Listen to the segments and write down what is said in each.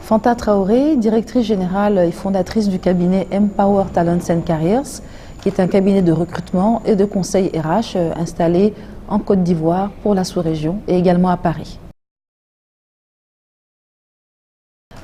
Fanta Traoré, directrice générale et fondatrice du cabinet Empower Talents and Careers, qui est un cabinet de recrutement et de conseil RH installé en Côte d'Ivoire pour la sous-région et également à Paris.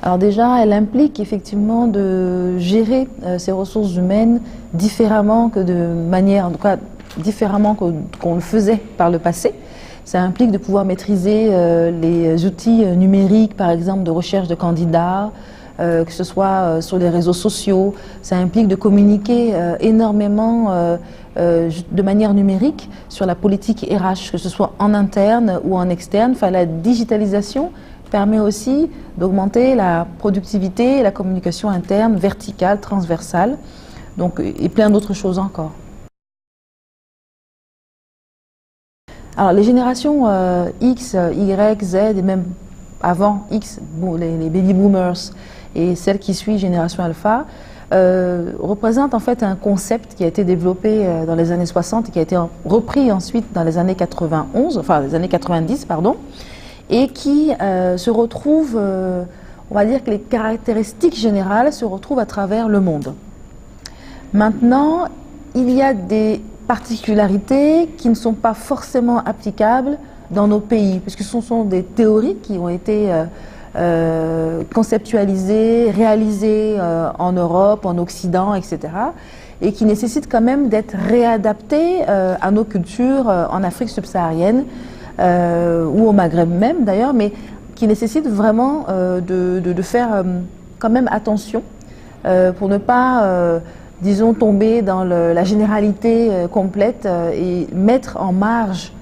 Alors déjà, elle implique effectivement de gérer ces ressources humaines différemment que de manière, en tout cas différemment qu'on le faisait par le passé. Ça implique de pouvoir maîtriser les outils numériques, par exemple, de recherche de candidats, que ce soit sur les réseaux sociaux. Ça implique de communiquer énormément de manière numérique sur la politique RH, que ce soit en interne ou en externe. Enfin, la digitalisation permet aussi d'augmenter la productivité et la communication interne, verticale, transversale, donc, et plein d'autres choses encore. Alors les générations X, Y, Z et même avant X, les baby boomers et celles qui suivent génération alpha, représentent en fait un concept qui a été développé dans les années 60 et qui a été repris ensuite dans les années 90, pardon, et qui se retrouve, on va dire que les caractéristiques générales se retrouvent à travers le monde. Maintenant, il y a des particularités qui ne sont pas forcément applicables dans nos pays, puisque ce sont des théories qui ont été conceptualisées, réalisées en Europe, en Occident, etc., et qui nécessitent quand même d'être réadaptées à nos cultures en Afrique subsaharienne, ou au Maghreb même d'ailleurs, mais qui nécessitent vraiment de faire quand même attention pour ne pas disons, tomber dans la généralité complète et mettre en marge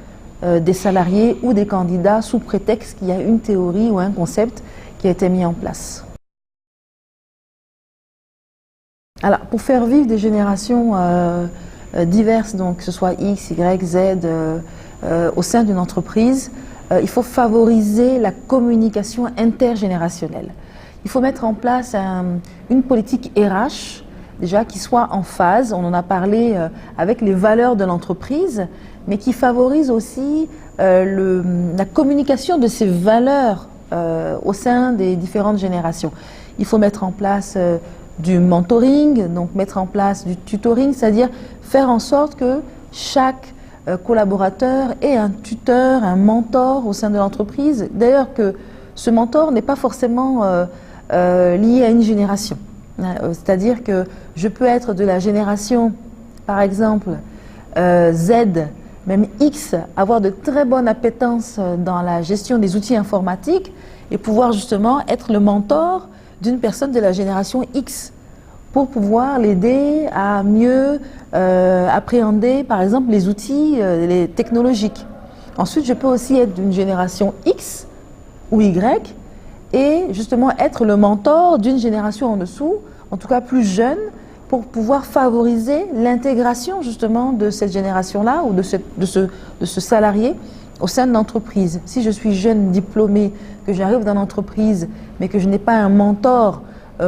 des salariés ou des candidats sous prétexte qu'il y a une théorie ou un concept qui a été mis en place. Alors, pour faire vivre des générations diverses, donc que ce soit X, Y, Z, au sein d'une entreprise, il faut favoriser la communication intergénérationnelle. Il faut mettre en place une politique RH, déjà qui soit en phase, on en a parlé avec les valeurs de l'entreprise, mais qui favorise aussi la communication de ces valeurs au sein des différentes générations. Il faut mettre en place du mentoring, donc mettre en place du tutoring, c'est-à-dire faire en sorte que chaque collaborateur ait un tuteur, un mentor au sein de l'entreprise. D'ailleurs que ce mentor n'est pas forcément lié à une génération. C'est-à-dire que je peux être de la génération, par exemple, Z, même X, avoir de très bonnes appétences dans la gestion des outils informatiques et pouvoir justement être le mentor d'une personne de la génération X pour pouvoir l'aider à mieux appréhender, par exemple, les outils les technologiques. Ensuite, je peux aussi être d'une génération X ou Y et justement être le mentor d'une génération en dessous, en tout cas plus jeune, pour pouvoir favoriser l'intégration justement de cette génération-là ou de ce salarié au sein de l'entreprise. Si je suis jeune, diplômée, que j'arrive dans l'entreprise, mais que je n'ai pas un mentor,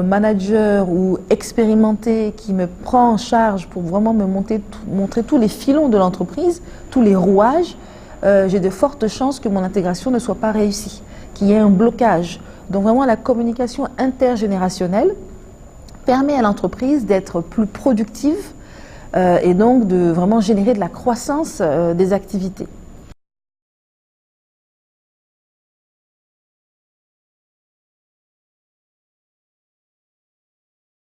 manager ou expérimenté qui me prend en charge pour vraiment me montrer tous les filons de l'entreprise, tous les rouages, j'ai de fortes chances que mon intégration ne soit pas réussie, qu'il y ait un blocage. Donc vraiment la communication intergénérationnelle permet à l'entreprise d'être plus productive et donc de vraiment générer de la croissance des activités.